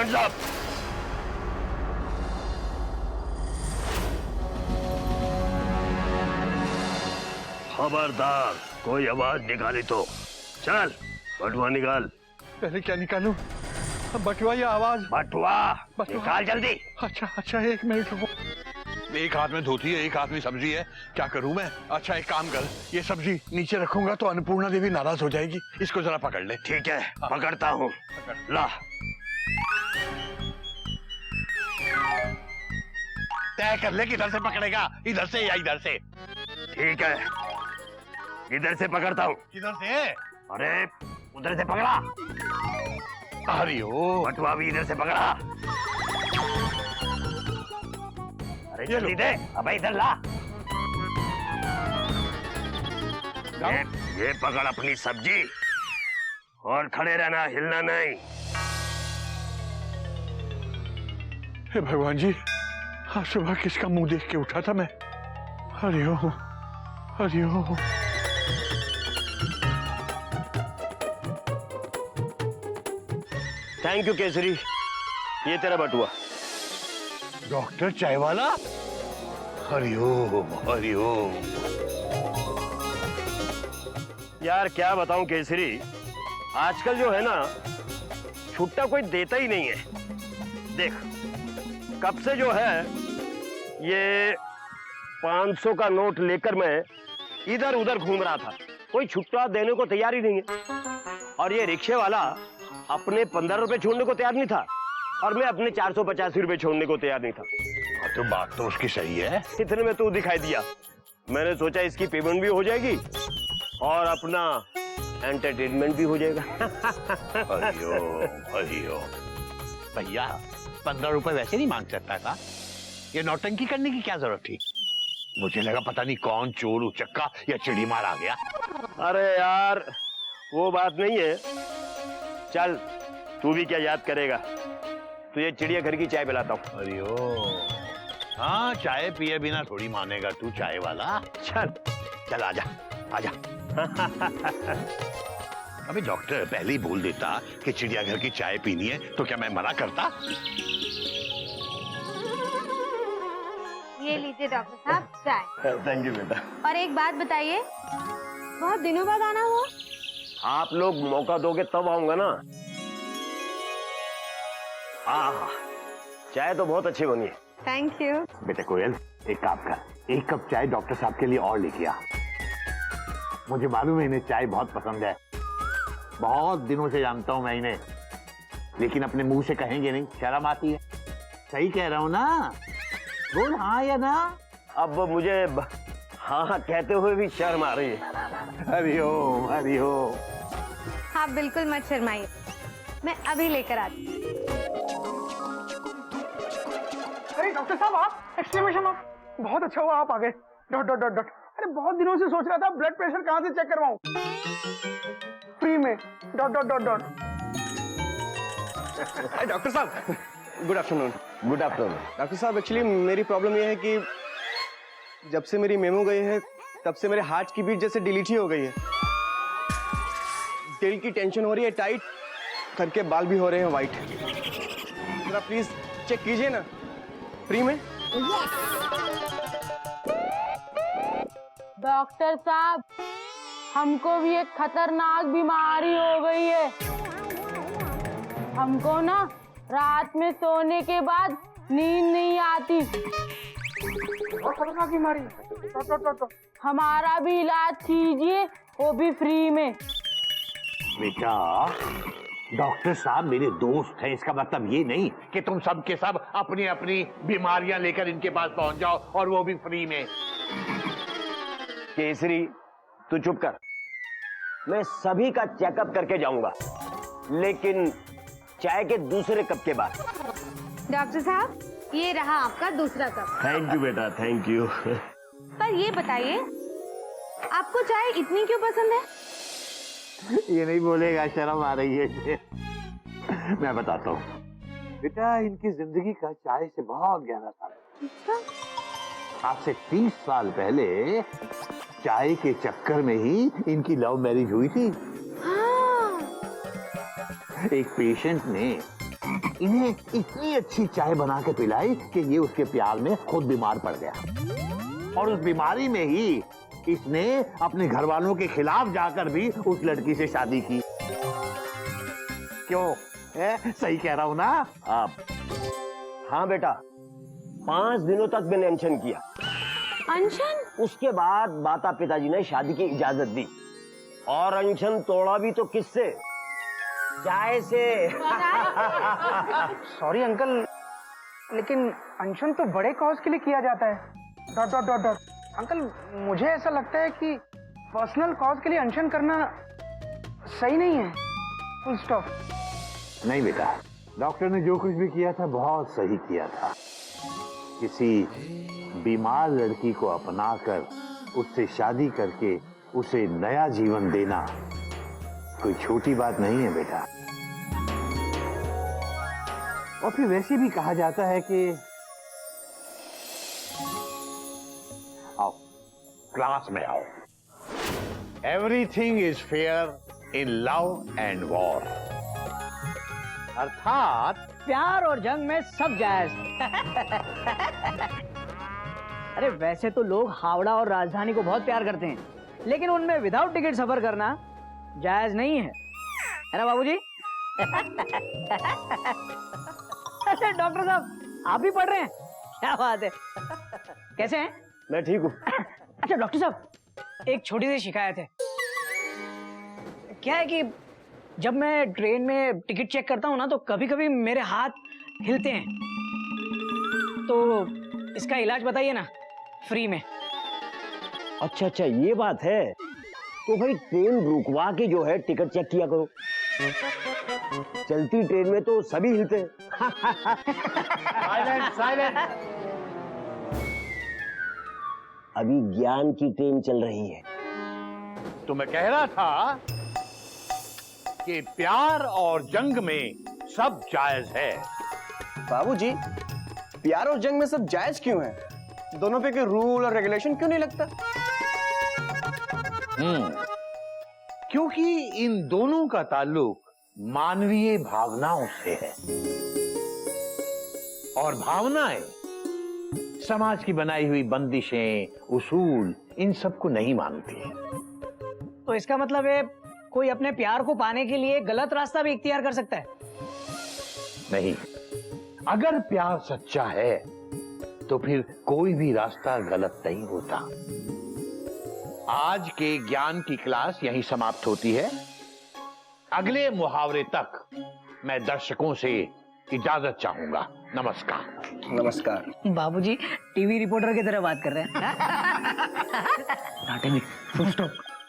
Hands up. खबरदार कोई आवाज निकाली तो चल बटुआ निकाल। पहले क्या निकालूं? बटुआ या आवाज? बटुआ निकाल जल्दी। अच्छा अच्छा, एक मिनट रुको। एक हाथ में धोती है, एक हाथ में सब्जी है, क्या करूं मैं? अच्छा एक काम कर, ये सब्जी नीचे रखूंगा तो अन्नपूर्णा देवी नाराज हो जाएगी, इसको जरा पकड़ ले। ठीक है पकड़ता हूँ। ला तय कर ले किधर से पकड़ेगा, इधर से या इधर से? ठीक है इधर से पकड़ता हूँ। किधर से? अरे उधर से पकड़ा। अरे ओ, बटुआ भी इधर से पकड़ा। अरे जल्दी दे। अबे इधर ला। ये पकड़ अपनी सब्जी और खड़े रहना, हिलना नहीं। हे भगवान जी, आज सुबह किसका मुंह देख के उठा था मैं? हरिओम हरिओम। थैंक यू केसरी, ये तेरा बटुआ। डॉक्टर चाय वाला? हरिओम हरिओम। यार क्या बताऊं केसरी, आजकल जो है ना छुट्टा कोई देता ही नहीं है। देख कब से जो है ये 500 का नोट लेकर मैं इधर उधर घूम रहा था, कोई छुट्टा देने को तैयार ही नहीं है। और ये रिक्शे वाला अपने 15 रुपए छोड़ने को तैयार नहीं था और मैं अपने 485 रुपए छोड़ने को तैयार नहीं था। तो बात तो उसकी सही है। इतने में तू दिखाई दिया, मैंने सोचा इसकी पेमेंट भी हो जाएगी और अपना एंटरटेनमेंट भी हो जाएगा। हरिओम हरिओम। भैया 15 रुपए वैसे नहीं मांग सकता था, ये नौटंकी करने की क्या जरूरत थी? मुझे लगा पता नहीं कौन चोर उचक्का या चिड़ी मार आ गया। अरे यार वो बात नहीं है, चल तू भी क्या याद करेगा, तुझे चिड़ियाघर की चाय पिलाता हूँ। हरिओम। हाँ चाय पिए बिना थोड़ी मानेगा तू चाय वाला। चल चल आजा आजा। अबे डॉक्टर पहले ही बोल देता कि चिड़ियाघर की चाय पीनी है तो क्या मैं मना करता? ये लीजिए डॉक्टर साहब चाय। थैंक यू बेटा। और एक बात बताइए, बहुत दिनों बाद आना हुआ? आप लोग मौका दोगे तब आऊंगा ना। हाँ चाय तो बहुत अच्छी बनी है। Thank you. बेटा कोयल एक काम कर, एक कप चाय डॉक्टर साहब के लिए और लेके आ। मुझे मालूम है इन्हें चाय बहुत पसंद है, बहुत दिनों से जानता हूं मैं इन्हें, लेकिन अपने मुंह से कहेंगे नहीं, शर्म आती है। सही कह रहा हूं ना? बोल हाँ या ना। अब मुझे हाँ कहते हुए भी शर्म आ रही है। हरिओम हरिओम। आप बिल्कुल मत शर्माइए, मैं अभी लेकर आती हूँ। अरे डॉक्टर साहब आप एक्सक्लेमेशन आप, बहुत अच्छा हुआ आप आ गए। Dot dot dot dot. अरे बहुत दिनों से सोच रहा था ब्लड प्रेशर कहाँ से चेक करवाऊं फ्री में। Dot dot dot dot. Doctor साहब good afternoon. Good afternoon. Doctor साहब एक्चुअली मेरी प्रॉब्लम यह है कि जब से मेरी मेमो गई है तब से मेरे हार्ट की बीट जैसे डिलीट ही हो गई है। दिल की टेंशन हो रही है टाइट, करके बाल भी हो रहे हैं वाइट। जरा प्लीज चेक कीजिए ना फ्री में। डॉक्टर साहब हमको भी एक खतरनाक बीमारी हो गई है। हमको ना रात में सोने के बाद नींद नहीं आती। बहुत खतरनाक बीमारी है। हमारा भी इलाज कीजिए, वो भी फ्री में। बेटा डॉक्टर साहब मेरे दोस्त हैं, इसका मतलब ये नहीं कि तुम सब के सब अपनी अपनी बीमारियां लेकर इनके पास पहुंच जाओ और वो भी फ्री में। केसरी तू चुप कर, मैं सभी का चेकअप करके जाऊंगा, लेकिन चाय के दूसरे कप के बाद। डॉक्टर साहब ये रहा आपका दूसरा कप। थैंक यू बेटा थैंक यू। पर ये बताइए आपको चाय इतनी क्यों पसंद है? ये नहीं बोलेगा, शर्म आ रही है। मैं बताता हूँ बेटा, इनकी जिंदगी का चाय से बहुत गहरा था। आज से 30 साल पहले चाय के चक्कर में ही इनकी लव मैरिज हुई थी। हाँ। एक पेशेंट ने इन्हें इतनी अच्छी चाय बना के पिलाई कि ये उसके प्यार में खुद बीमार पड़ गया, और उस बीमारी में ही इसने अपने घर वालों के खिलाफ जाकर भी उस लड़की से शादी की। क्यों सही कह रहा हूं ना आप? हाँ बेटा, 5 दिनों तक मैंने अनशन किया। अनशन? उसके बाद माता पिताजी ने शादी की इजाजत दी, और अनशन तोड़ा भी तो किससे? चाय से। सॉरी अंकल, लेकिन अनशन तो बड़े कॉज के लिए किया जाता है। Dot dot dot dot. Uncle, मुझे ऐसा लगता है कि पर्सनल कॉज के लिए अनशन करना सही नहीं है। Full stop. नहीं बेटा, डॉक्टर ने जो कुछ भी किया था बहुत सही किया था। किसी बीमार लड़की को अपनाकर उससे शादी करके उसे नया जीवन देना कोई छोटी बात नहीं है बेटा। और फिर वैसे भी कहा जाता है कि आओ क्लास में आओ। Everything is fair in love and war, अर्थात प्यार और जंग में सब जायज। अरे वैसे तो लोग हावड़ा और राजधानी को बहुत प्यार करते हैं, लेकिन उनमें विदाउट टिकट सफर करना जायज नहीं है ना बाबूजी? अरे डॉक्टर साहब, आप भी पढ़ रहे हैं? क्या बात है। कैसे हैं? मैं ठीक हूँ। अच्छा डॉक्टर साहब, एक छोटी सी शिकायत है। क्या है कि जब मैं ट्रेन में टिकट चेक करता हूँ ना, तो कभी कभी मेरे हाथ हिलते हैं, तो इसका इलाज बताइए ना, फ्री में। अच्छा अच्छा, ये बात है। तो भाई ट्रेन रुकवा के जो है टिकट चेक किया करो। चलती ट्रेन में तो सभी हिलते हैं। Silent silent. अभी ज्ञान की ट्रेन चल रही है। तो मैं कह रहा था कि प्यार और जंग में सब जायज है। बाबूजी, प्यार और जंग में सब जायज क्यों है? दोनों पे कोई रूल और रेगुलेशन क्यों नहीं लगता? क्योंकि इन दोनों का ताल्लुक मानवीय भावनाओं से है, और भावनाएं समाज की बनाई हुई बंदिशें, उसूल, इन सबको नहीं मानती है। तो इसका मतलब है कोई अपने प्यार को पाने के लिए गलत रास्ता भी इख्तियार कर सकता है? नहीं, अगर प्यार सच्चा है तो फिर कोई भी रास्ता गलत नहीं होता। आज के ज्ञान की क्लास यहीं समाप्त होती है। अगले मुहावरे तक मैं दर्शकों से इजाजत चाहूंगा। नमस्कार। नमस्कार। बाबूजी टीवी रिपोर्टर की तरह बात कर रहे हैं।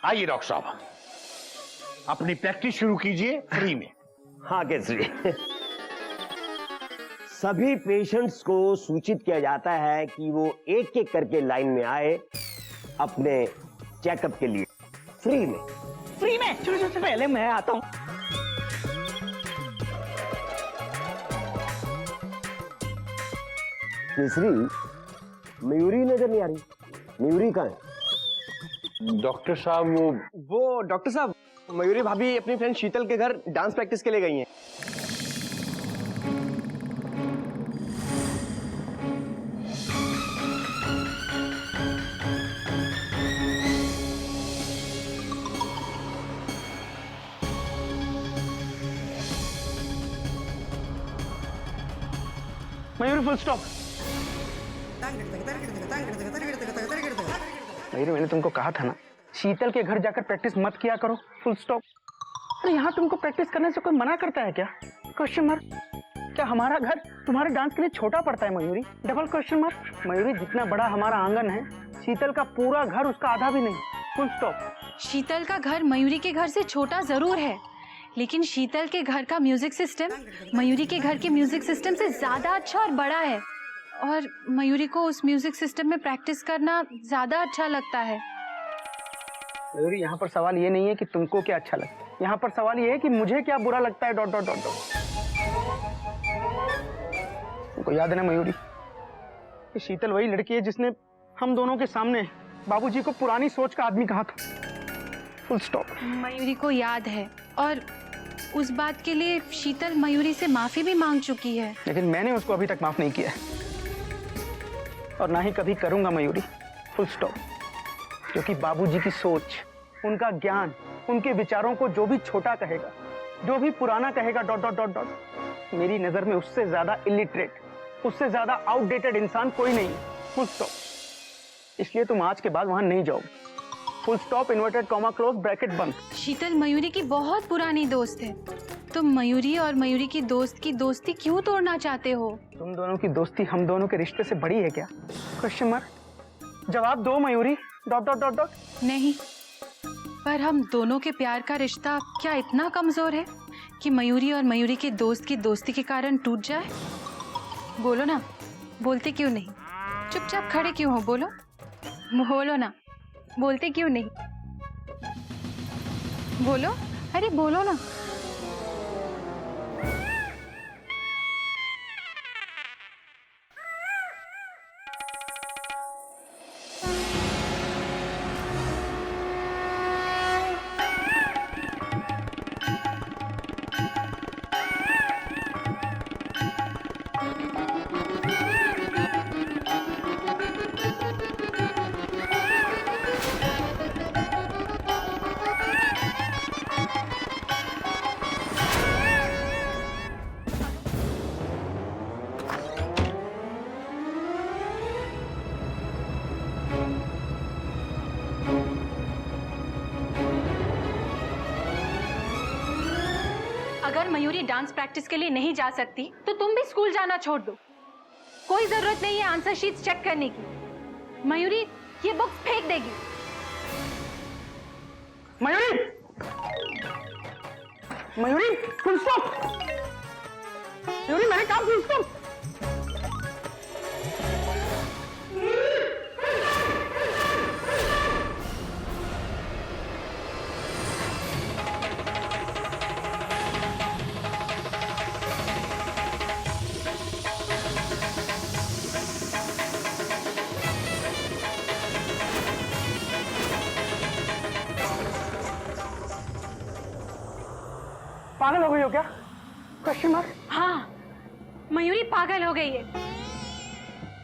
आइए डॉक्टर साहब, अपनी प्रैक्टिस शुरू कीजिए फ्री में। हाँ केसरी। सभी पेशेंट्स को सूचित किया जाता है कि वो एक एक करके लाइन में आए अपने चेकअप के लिए, फ्री में। फ्री में? चलो पहले मैं आता हूँ। केसरी, मयूरी नजर नहीं आ रही। मयूरी कहाँ है? डॉक्टर साहब वो डॉक्टर साहब, मयूरी भाभी अपनी फ्रेंड शीतल के घर डांस प्रैक्टिस के लिए गई हैं। Mayuri full stop. मयूरी, मैंने तुमको कहा था ना, शीतल के घर जाकर प्रैक्टिस मत किया करो। Full stop. अरे यहाँ तुमको प्रैक्टिस करने से कोई मना करता है क्या? Question mark. क्या हमारा घर तुम्हारे डांस के लिए छोटा पड़ता है Mayuri? Double question mark. Mayuri, जितना बड़ा हमारा आंगन है, शीतल का पूरा घर उसका आधा भी नहीं। Full stop. शीतल का घर मयूरी के घर से छोटा जरूर है, लेकिन शीतल के घर का म्यूजिक सिस्टम मयूरी के घर के म्यूजिक सिस्टम से ज्यादा अच्छा और बड़ा है, और मयूरी को उस म्यूजिक सिस्टम में प्रैक्टिस करना ज्यादा अच्छा लगता है। मयूरी, यहाँ पर सवाल ये नहीं है कि तुमको क्या अच्छा लगता है, यहाँ पर सवाल ये है कि मुझे क्या बुरा लगता है। Dot dot dot dot. तुमको याद है ना मयूरी, कि शीतल वही लड़की है जिसने हम दोनों के सामने बाबूजी को पुरानी सोच का आदमी कहा था। Full stop. मयूरी को याद है, और उस बात के लिए शीतल मयूरी से माफी भी मांग चुकी है। लेकिन मैंने उसको अभी तक माफ नहीं किया है और ना ही कभी करूंगा मयूरी, फुल स्टॉप। क्योंकि बाबूजी की सोच, उनका ज्ञान, उनके विचारों को जो भी छोटा कहेगा, जो भी पुराना कहेगा, डॉट डॉट डॉट डॉट, मेरी नजर में उससे ज्यादा इलिटरेट, उससे ज्यादा आउटडेटेड इंसान कोई नहीं है, फुल स्टॉप। इसलिए तुम आज के बाद वहां नहीं जाओ, full stop, inverted comma close bracket बंद। शीतल मयूरी की बहुत पुरानी दोस्त है। तुम मयूरी और मयूरी की दोस्ती क्यों तोड़ना चाहते हो? तुम दोनों की दोस्ती हम दोनों के रिश्ते से बड़ी है क्या? Question mark. जवाब दो Mayuri, dot dot dot dot. नहीं, पर हम दोनों के प्यार का रिश्ता क्या इतना कमजोर है कि मयूरी और मयूरी के दोस्त की दोस्ती के कारण टूट जाए? बोलो ना, बोलते क्यों नहीं? चुपचाप खड़े क्यों हो? बोलो, बोलो ना, बोलते क्यों नहीं? बोलो, अरे बोलो ना। अगर मयूरी डांस प्रैक्टिस के लिए नहीं जा सकती तो तुम भी स्कूल जाना छोड़ दो। कोई जरूरत नहीं है आंसर शीट्स चेक करने की। मयूरी ये बुक्स फेंक देगी। Mayuri, Mayuri, full stop. मयूरी, मैंने कहा फुल स्टॉप। पागल हो गई हो क्या? Question mark. हाँ, मयूरी पागल हो गई है।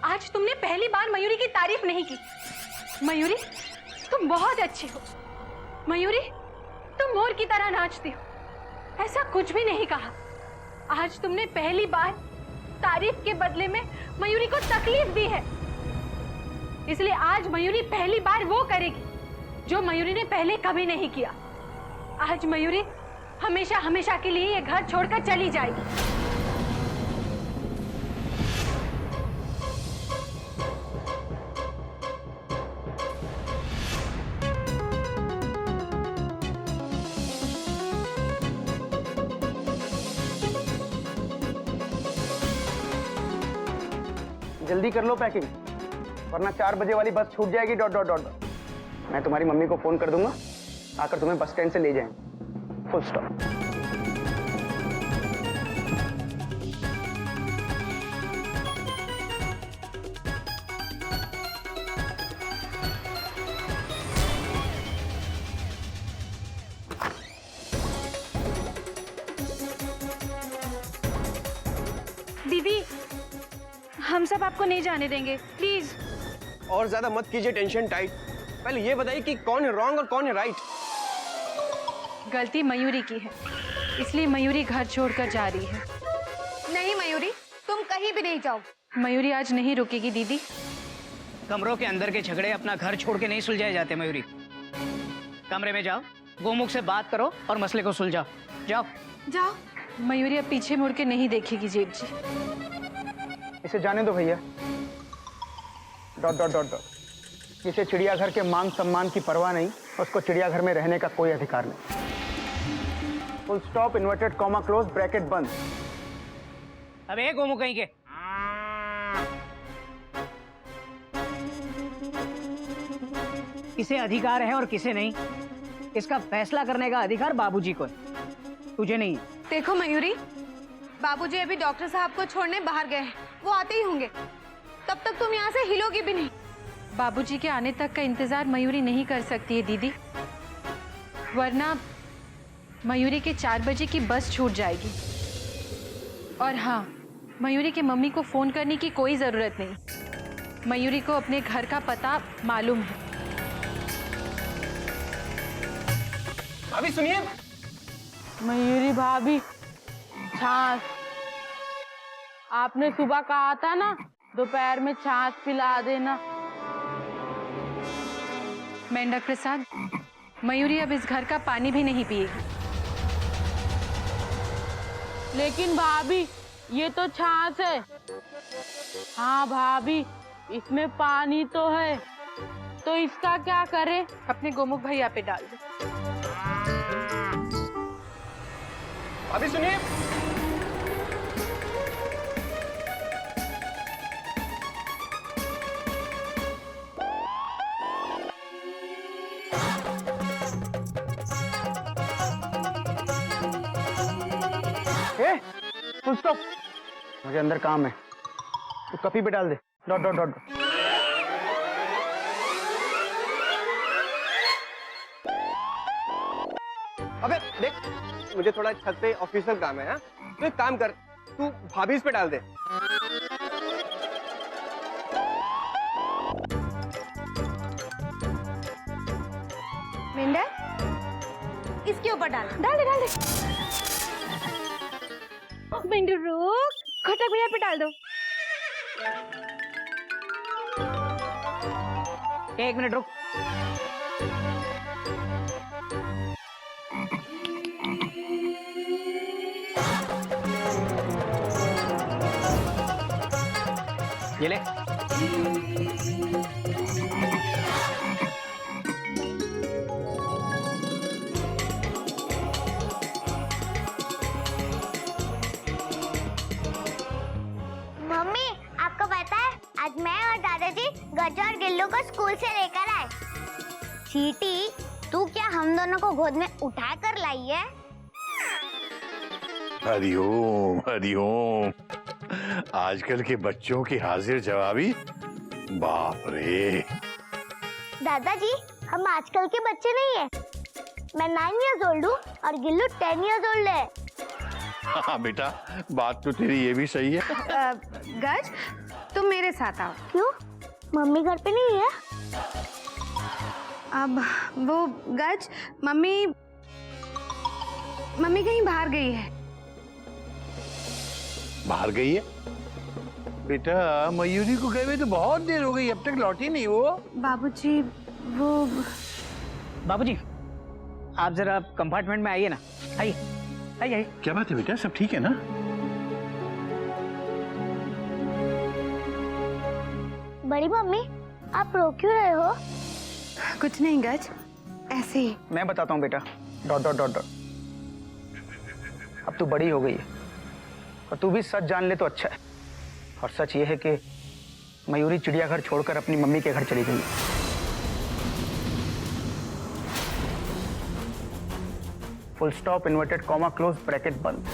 आज तुमने पहली बार मयूरी की तारीफ नहीं की। मयूरी, तुम बहुत अच्छी हो। मयूरी, तुम मोर की तरह नाचती हो। ऐसा कुछ भी नहीं कहा। आज तुमने पहली बार तारीफ के बदले में मयूरी को तकलीफ दी है। इसलिए आज मयूरी पहली बार वो करेगी जो मयूरी ने पहले कभी नहीं किया। आज मयूरी हमेशा हमेशा के लिए ये घर छोड़कर चली जाएगी। जल्दी कर लो पैकिंग, वरना 4 बजे वाली बस छूट जाएगी, डॉट डॉट डॉट। मैं तुम्हारी मम्मी को फोन कर दूंगा, आकर तुम्हें बस स्टैंड से ले जाएंगे, फुल स्टॉप। दीदी, हम सब आपको नहीं जाने देंगे, प्लीज। और ज्यादा मत कीजिए टेंशन टाइट। पहले ये बताइए कि कौन है रॉन्ग और कौन है राइट? गलती मयूरी की है, इसलिए मयूरी घर छोड़कर जा रही है। नहीं मयूरी, तुम कहीं भी नहीं जाओ। मयूरी आज नहीं रुकेगी दीदी। कमरों के अंदर के झगड़े अपना घर छोड़ के नहीं सुलझाए जाते मयूरी। कमरे में जाओ, गोमुख से बात करो और मसले को सुलझाओ। जाओ जाओ। मयूरी अब पीछे मुड़ के नहीं देखेगी जेठ जी। इसे जाने दो भैया, डॉट डॉट डॉट डॉट। जिसे चिड़ियाघर के मान सम्मान की परवाह नहीं, उसको चिड़ियाघर में रहने का कोई अधिकार नहीं, full stop, inverted comma close bracket बंद। अब एक गोमुख कहीं के किसे अधिकार है और किसे नहीं, इसका फैसला करने का अधिकार बाबूजी को है, तुझे नहीं है। देखो मयूरी, बाबूजी अभी डॉक्टर साहब को छोड़ने बाहर गए हैं, वो आते ही होंगे। तब तक तुम यहाँ से हिलोगी भी नहीं। बाबूजी के आने तक का इंतजार मयूरी नहीं कर सकती है दीदी, वरना मयूरी के 4 बजे की बस छूट जाएगी। और हाँ, मयूरी की मम्मी को फोन करने की कोई जरूरत नहीं। मयूरी को अपने घर का पता मालूम है। अभी सुनिए। मयूरी भाभी, छाछ। आपने सुबह कहा था ना दोपहर में छाछ पिला देना। मेंढक प्रसाद, मयूरी अब इस घर का पानी भी नहीं पिएगी। लेकिन भाभी, ये तो छाछ है। हाँ भाभी, इसमें पानी तो है, तो इसका क्या करें? अपने गोमुख भैया पे डाल दो। अभी सुनिए। Full stop. मुझे अंदर काम है, तो कॉपी पे डाल दे डॉट डॉट डॉट। अबे देख, मुझे थोड़ा छत पे ऑफिशियल काम है। हाँ, तो एक काम कर, तू भाभी इस पे डाल दे। मेंढक, इसके ऊपर डाल डाल दे डाल दे। मेंढू रुक, खटक भैया पे डाल दो। 1 मिनट रुक। ये ले। मम्मी, आपको पता है आज मैं और दादाजी गज्जू और गिल्लू को स्कूल से लेकर आए। चीटी, तू क्या हम दोनों को गोद में उठा कर लाई है? हरिओम हरिओम। आजकल के बच्चों की हाजिर जवाबी, बाप रे। दादाजी, हम आजकल के बच्चे नहीं है। मैं 9 इयर्स ओल्ड हूँ और गिल्लू 10 इयर्स ओल्ड है। हाँ बेटा, बात तो तेरी ये भी सही है। गज, तुम मेरे साथ आओ। क्यों? मम्मी घर पे नहीं है? अब वो गज, मम्मी कहीं बाहर गई है। बाहर गई है? बेटा, मयूरी को गए हुए तो बहुत देर हो गई, अब तक लौटी नहीं वो। बाबूजी, वो बाबूजी, आप जरा कंपार्टमेंट में आइए ना। आइए आइए आइए। क्या बात है बेटा, सब ठीक है ना? बड़ी मम्मी, आप रो क्यों रहे हो? कुछ नहीं गज, ऐसे ही। मैं बताता हूँ बेटा, डॉट डॉट डॉट डॉट। अब तू बड़ी हो गई है और तू भी सच जान ले तो अच्छा है। और सच ये है कि मयूरी चिड़ियाघर छोड़कर अपनी मम्मी के घर चली गई है। Full stop, inverted comma, close bracket बंद।